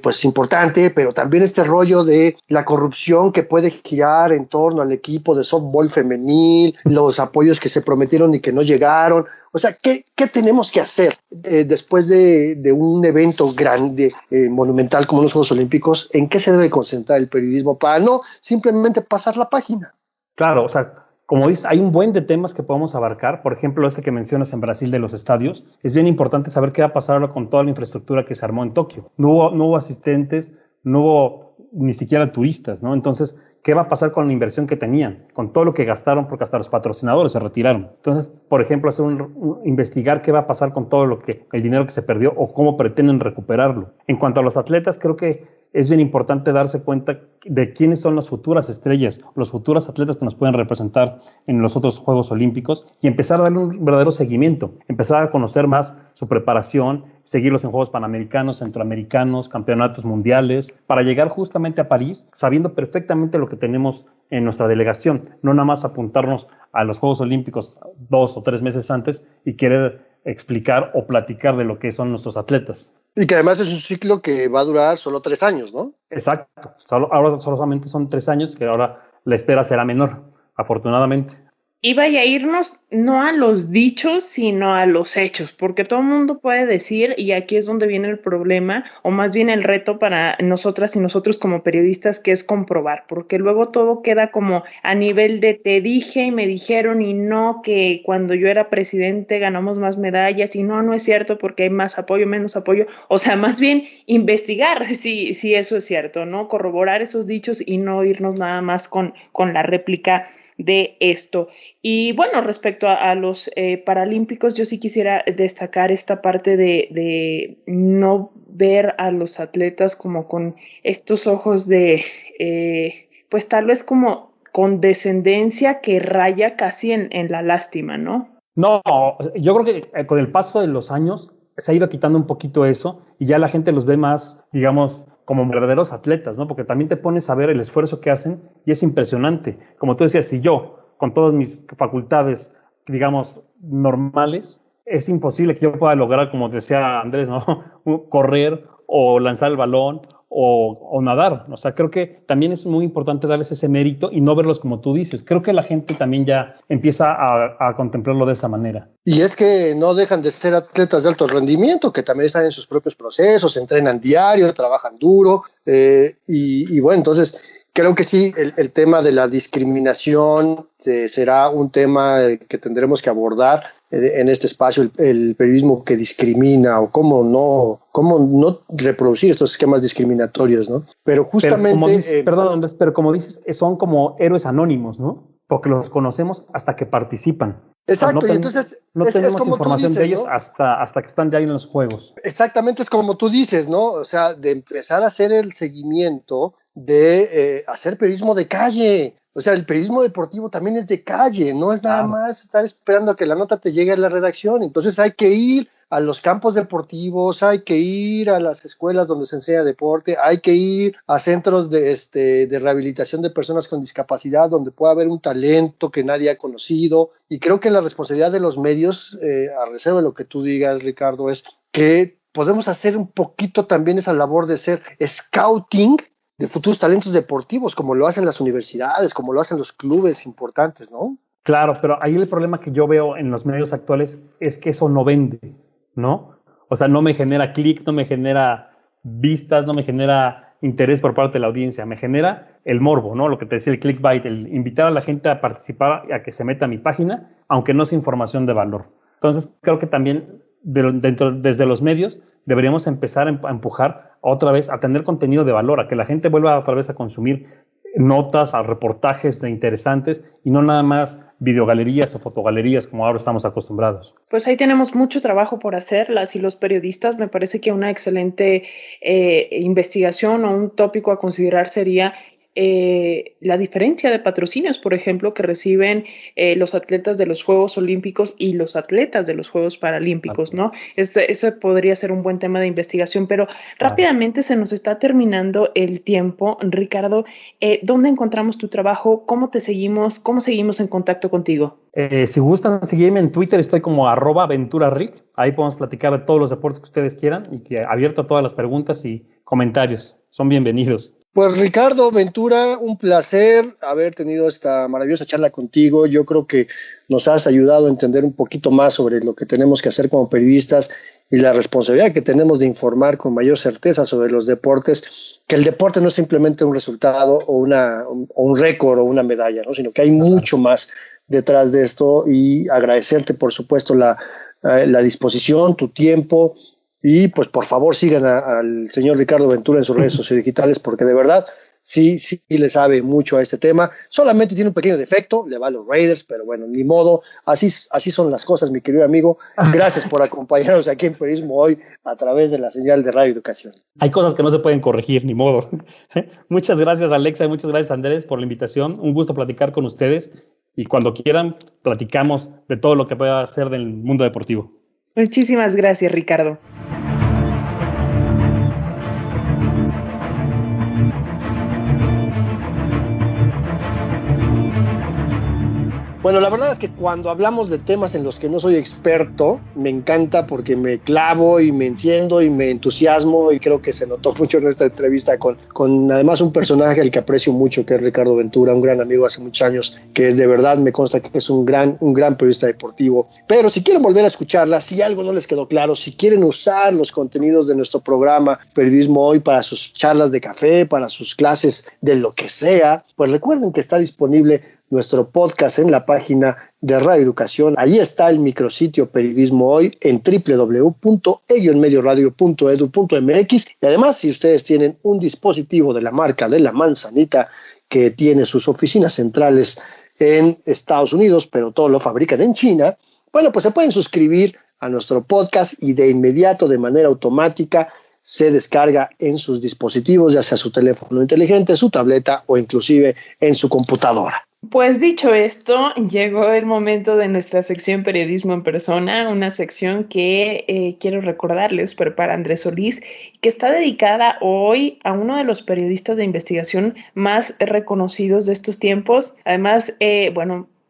pues importante, pero también este rollo de la corrupción que puede girar en torno al equipo de softball femenil, los apoyos que se prometieron y que no llegaron. O sea, ¿qué tenemos que hacer después de un evento grande, monumental como los Juegos Olímpicos? ¿En qué se debe concentrar el periodismo para no simplemente pasar la página? Claro, o sea, como dices, hay un buen de temas que podemos abarcar. Por ejemplo, este que mencionas en Brasil de los estadios. Es bien importante saber qué va a pasar ahora con toda la infraestructura que se armó en Tokio. No hubo asistentes, no hubo ni siquiera turistas, ¿no? Entonces, ¿qué va a pasar con la inversión que tenían? Con todo lo que gastaron, porque hasta los patrocinadores se retiraron. Entonces, por ejemplo, investigar qué va a pasar con todo el dinero que se perdió o cómo pretenden recuperarlo. En cuanto a los atletas, creo que es bien importante darse cuenta de quiénes son las futuras estrellas, los futuros atletas que nos pueden representar en los otros Juegos Olímpicos, y empezar a darle un verdadero seguimiento, empezar a conocer más su preparación, seguirlos en Juegos Panamericanos, Centroamericanos, campeonatos mundiales, para llegar justamente a París sabiendo perfectamente lo que tenemos en nuestra delegación, no nada más apuntarnos a los Juegos Olímpicos 2 o 3 meses antes y querer explicar o platicar de lo que son nuestros atletas. Y que además es un ciclo que va a durar solo 3 años, ¿no? Exacto, ahora solamente son 3 años, que ahora la espera será menor, afortunadamente. Y vaya a irnos no a los dichos, sino a los hechos, porque todo el mundo puede decir, y aquí es donde viene el problema, o más bien el reto para nosotras y nosotros como periodistas, que es comprobar, porque luego todo queda como a nivel de te dije y me dijeron y no, que cuando yo era presidente ganamos más medallas y no es cierto porque hay más apoyo, menos apoyo, o sea, más bien investigar si eso es cierto, ¿no? Corroborar esos dichos y no irnos nada más con la réplica de esto. Y bueno, respecto a los paralímpicos, yo sí quisiera destacar esta parte de no ver a los atletas como con estos ojos de, pues tal vez como condescendencia que raya casi en la lástima, ¿no? No, yo creo que con el paso de los años se ha ido quitando un poquito eso y ya la gente los ve más, digamos, como verdaderos atletas, ¿no? Porque también te pones a ver el esfuerzo que hacen y es impresionante. Como tú decías, si yo, con todas mis facultades, digamos, normales, es imposible que yo pueda lograr, como decía Andrés, ¿no? Correr o lanzar el balón o nadar. O sea, creo que también es muy importante darles ese mérito y no verlos como tú dices. Creo que la gente también ya empieza a contemplarlo de esa manera. Y es que no dejan de ser atletas de alto rendimiento, que también están en sus propios procesos, entrenan diario, trabajan duro, y bueno, entonces creo que sí, el tema de la discriminación será un tema que tendremos que abordar en este espacio, el periodismo que discrimina o cómo no reproducir estos esquemas discriminatorios, ¿no? Pero justamente... Pero como dices, son como héroes anónimos, ¿no? Porque los conocemos hasta que participan. Exacto, o sea, y entonces... No tenemos como información dices, de ellos, ¿no? hasta que están ya en los juegos. Exactamente, es como tú dices, ¿no? O sea, de empezar a hacer el seguimiento de hacer periodismo de calle. O sea, el periodismo deportivo también es de calle, no es nada más estar esperando a que la nota te llegue a la redacción. Entonces hay que ir a los campos deportivos, hay que ir a las escuelas donde se enseña deporte, hay que ir a centros de rehabilitación de personas con discapacidad donde pueda haber un talento que nadie ha conocido. Y creo que la responsabilidad de los medios, a reserva de lo que tú digas, Ricardo, es que podemos hacer un poquito también esa labor de ser scouting de futuros talentos deportivos, como lo hacen las universidades, como lo hacen los clubes importantes, ¿no? Claro, pero ahí el problema que yo veo en los medios actuales es que eso no vende, ¿no? O sea, no me genera clics, no me genera vistas, no me genera interés por parte de la audiencia, me genera el morbo, ¿no? Lo que te decía el clickbait, el invitar a la gente a participar, a que se meta a mi página, aunque no sea información de valor. Entonces, creo que también desde los medios deberíamos empezar a empujar otra vez a tener contenido de valor, a que la gente vuelva otra vez a consumir notas, a reportajes interesantes y no nada más videogalerías o fotogalerías como ahora estamos acostumbrados. Pues ahí tenemos mucho trabajo por hacer, las y los periodistas. Me parece que una excelente investigación o un tópico a considerar sería la diferencia de patrocinios, por ejemplo, que reciben los atletas de los Juegos Olímpicos y los atletas de los Juegos Paralímpicos, ¿no? Ese podría ser un buen tema de investigación, pero rápidamente se nos está terminando el tiempo. Ricardo, ¿dónde encontramos tu trabajo? ¿Cómo te seguimos? ¿Cómo seguimos en contacto contigo? Si gustan seguirme en Twitter, estoy como @aventurarick. Ahí podemos platicar de todos los deportes que ustedes quieran y que abierto a todas las preguntas y comentarios. Son bienvenidos. Pues Ricardo Ventura, un placer haber tenido esta maravillosa charla contigo. Yo creo que nos has ayudado a entender un poquito más sobre lo que tenemos que hacer como periodistas y la responsabilidad que tenemos de informar con mayor certeza sobre los deportes, que el deporte no es simplemente un resultado o un récord o una medalla, ¿no? Sino que hay mucho más detrás de esto, y agradecerte, por supuesto, la disposición, tu tiempo. Y pues por favor sigan al señor Ricardo Ventura en sus redes sociodigitales, porque de verdad sí le sabe mucho a este tema. Solamente tiene un pequeño defecto, le va a los Raiders, pero bueno, ni modo, así son las cosas, mi querido amigo. Gracias por acompañarnos aquí en Periodismo Hoy a través de la señal de Radio Educación. Hay cosas que no se pueden corregir, ni modo. Muchas gracias, Alexa, y muchas gracias, Andrés, por la invitación. Un gusto platicar con ustedes, y cuando quieran platicamos de todo lo que pueda hacer del mundo deportivo. Muchísimas gracias, Ricardo. Bueno, la verdad es que cuando hablamos de temas en los que no soy experto, me encanta porque me clavo y me enciendo y me entusiasmo, y creo que se notó mucho en esta entrevista con además un personaje al que aprecio mucho, que es Ricardo Ventura, un gran amigo hace muchos años, que de verdad me consta que es un gran periodista deportivo. Pero si quieren volver a escucharla, si algo no les quedó claro, si quieren usar los contenidos de nuestro programa Periodismo Hoy para sus charlas de café, para sus clases de lo que sea, pues recuerden que está disponible nuestro podcast en la página de Radio Educación. Ahí está el micrositio Periodismo Hoy en www.e-medioradio.edu.mx. Y además, si ustedes tienen un dispositivo de la marca de La Manzanita, que tiene sus oficinas centrales en Estados Unidos, pero todo lo fabrican en China, bueno, pues se pueden suscribir a nuestro podcast y de inmediato, de manera automática, se descarga en sus dispositivos, ya sea su teléfono inteligente, su tableta o inclusive en su computadora. Pues dicho esto, llegó el momento de nuestra sección Periodismo en Persona, una sección que quiero recordarles, prepara Andrés Solís, que está dedicada hoy a uno de los periodistas de investigación más reconocidos de estos tiempos. Además,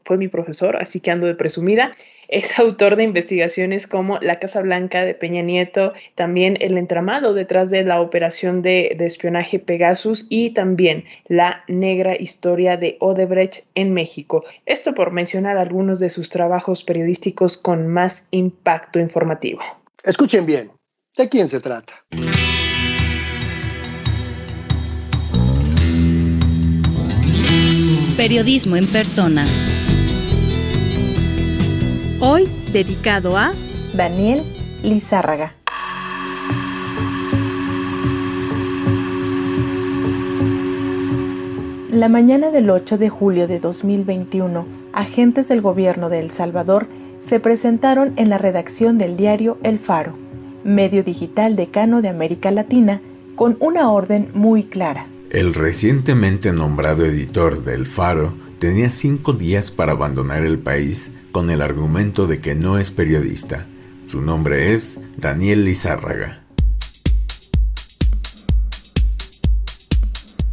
fue mi profesor, así que ando de presumida. Es autor de investigaciones como La Casa Blanca de Peña Nieto, también el entramado detrás de la operación de espionaje Pegasus y también la negra historia de Odebrecht en México. Esto por mencionar algunos de sus trabajos periodísticos con más impacto informativo. Escuchen bien, ¿de quién se trata? Periodismo en persona. Hoy dedicado a Daniel Lizárraga. La mañana del 8 de julio de 2021, agentes del gobierno de El Salvador se presentaron en la redacción del diario El Faro, medio digital decano de América Latina, con una orden muy clara. El recientemente nombrado editor del Faro tenía 5 días para abandonar el país con el argumento de que no es periodista. Su nombre es Daniel Lizárraga.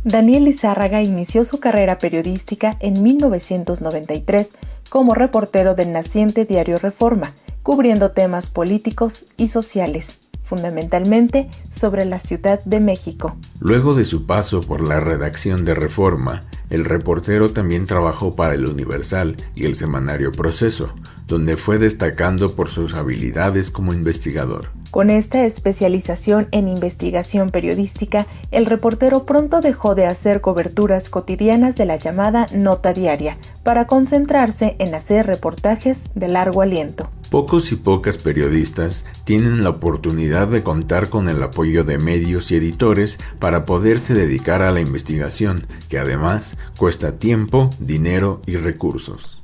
Daniel Lizárraga inició su carrera periodística en 1993 como reportero del naciente diario Reforma, cubriendo temas políticos y sociales, fundamentalmente sobre la Ciudad de México. Luego de su paso por la redacción de Reforma, el reportero también trabajó para El Universal y el semanario Proceso, donde fue destacando por sus habilidades como investigador. Con esta especialización en investigación periodística, el reportero pronto dejó de hacer coberturas cotidianas de la llamada nota diaria, para concentrarse en hacer reportajes de largo aliento. Pocos y pocas periodistas tienen la oportunidad de contar con el apoyo de medios y editores para poderse dedicar a la investigación, que además cuesta tiempo, dinero y recursos.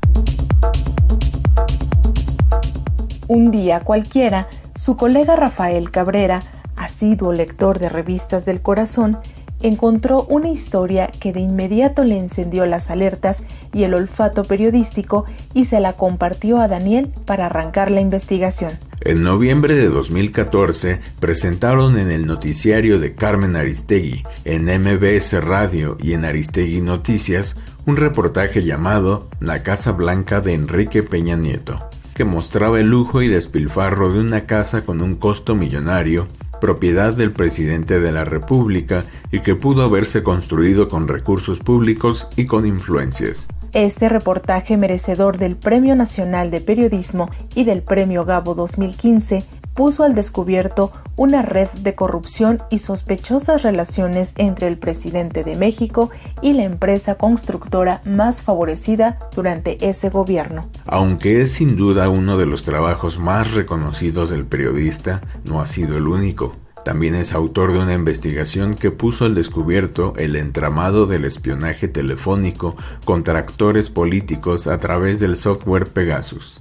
Un día cualquiera, su colega Rafael Cabrera, asiduo lector de revistas del corazón, encontró una historia que de inmediato le encendió las alertas y el olfato periodístico y se la compartió a Daniel para arrancar la investigación. En noviembre de 2014 presentaron en el noticiario de Carmen Aristegui, en MBS Radio y en Aristegui Noticias, un reportaje llamado La Casa Blanca de Enrique Peña Nieto, que mostraba el lujo y despilfarro de una casa con un costo millonario, propiedad del presidente de la República y que pudo haberse construido con recursos públicos y con influencias. Este reportaje, merecedor del Premio Nacional de Periodismo y del Premio Gabo 2015, puso al descubierto una red de corrupción y sospechosas relaciones entre el presidente de México y la empresa constructora más favorecida durante ese gobierno. Aunque es sin duda uno de los trabajos más reconocidos del periodista, no ha sido el único. También es autor de una investigación que puso al descubierto el entramado del espionaje telefónico contra actores políticos a través del software Pegasus.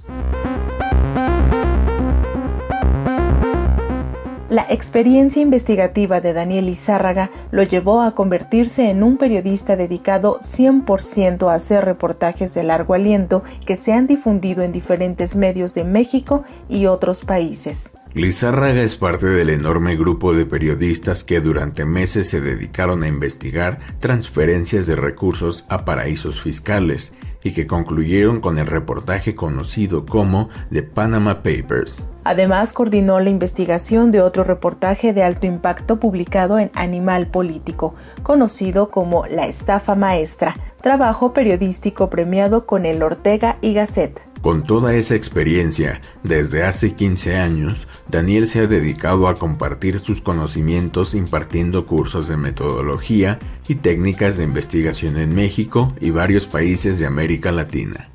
La experiencia investigativa de Daniel Lizárraga lo llevó a convertirse en un periodista dedicado 100% a hacer reportajes de largo aliento que se han difundido en diferentes medios de México y otros países. Lizárraga es parte del enorme grupo de periodistas que durante meses se dedicaron a investigar transferencias de recursos a paraísos fiscales, y que concluyeron con el reportaje conocido como The Panama Papers. Además, coordinó la investigación de otro reportaje de alto impacto publicado en Animal Político, conocido como La Estafa Maestra, trabajo periodístico premiado con el Ortega y Gasset. Con toda esa experiencia, desde hace 15 años, Daniel se ha dedicado a compartir sus conocimientos impartiendo cursos de metodología y técnicas de investigación en México y varios países de América Latina.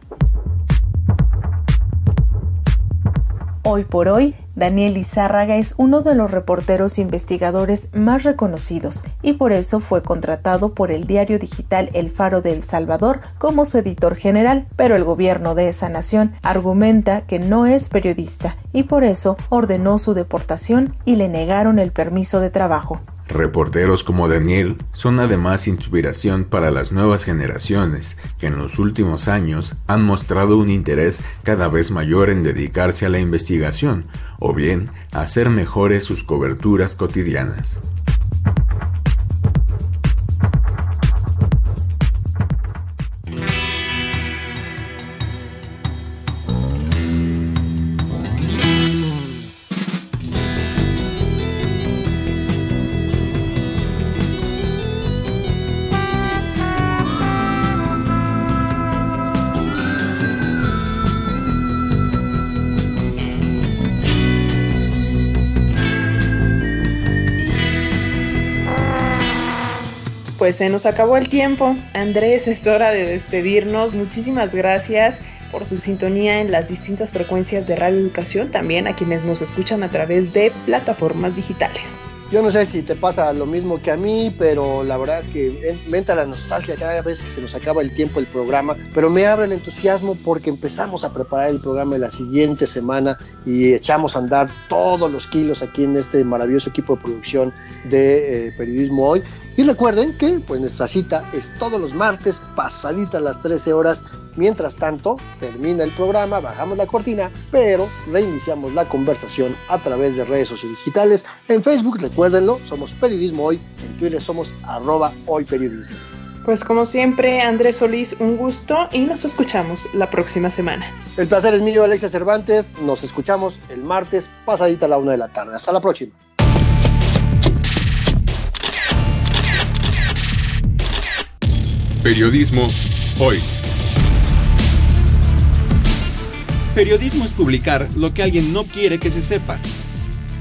Hoy por hoy, Daniel Lizárraga es uno de los reporteros e investigadores más reconocidos y por eso fue contratado por el diario digital El Faro de El Salvador como su editor general, pero el gobierno de esa nación argumenta que no es periodista y por eso ordenó su deportación y le negaron el permiso de trabajo. Reporteros como Daniel son además inspiración para las nuevas generaciones que en los últimos años han mostrado un interés cada vez mayor en dedicarse a la investigación o bien a hacer mejores sus coberturas cotidianas. Pues se nos acabó el tiempo. Andrés, es hora de despedirnos. Muchísimas gracias por su sintonía en las distintas frecuencias de Radio Educación, también a quienes nos escuchan a través de plataformas digitales. Yo no sé si te pasa lo mismo que a mí, pero la verdad es que me entra la nostalgia cada vez que se nos acaba el tiempo del programa, pero me abre el entusiasmo porque empezamos a preparar el programa de la siguiente semana y echamos a andar todos los kilos aquí en este maravilloso equipo de producción de Periodismo Hoy. Y recuerden que pues nuestra cita es todos los martes, pasaditas las 13 horas. Mientras tanto, termina el programa, bajamos la cortina, pero reiniciamos la conversación a través de redes sociales digitales. En Facebook, recuérdenlo, somos Periodismo Hoy. En Twitter somos @hoyperiodismo. Pues como siempre, Andrés Solís, un gusto y nos escuchamos la próxima semana. El placer es mío, Alexia Cervantes. Nos escuchamos el martes, pasadita a la 1 de la tarde. Hasta la próxima. Periodismo Hoy. Periodismo es publicar lo que alguien no quiere que se sepa.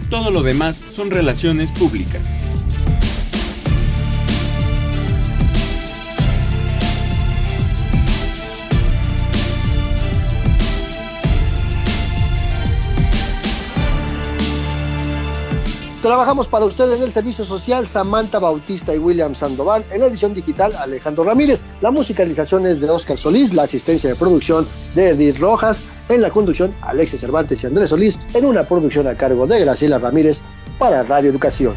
Todo lo demás son relaciones públicas. Trabajamos para usted en el servicio social Samantha Bautista y William Sandoval, en la edición digital Alejandro Ramírez, la musicalización es de Oscar Solís, la asistencia de producción de Edith Rojas, en la conducción Alexia Cervantes y Andrés Solís, en una producción a cargo de Graciela Ramírez para Radio Educación.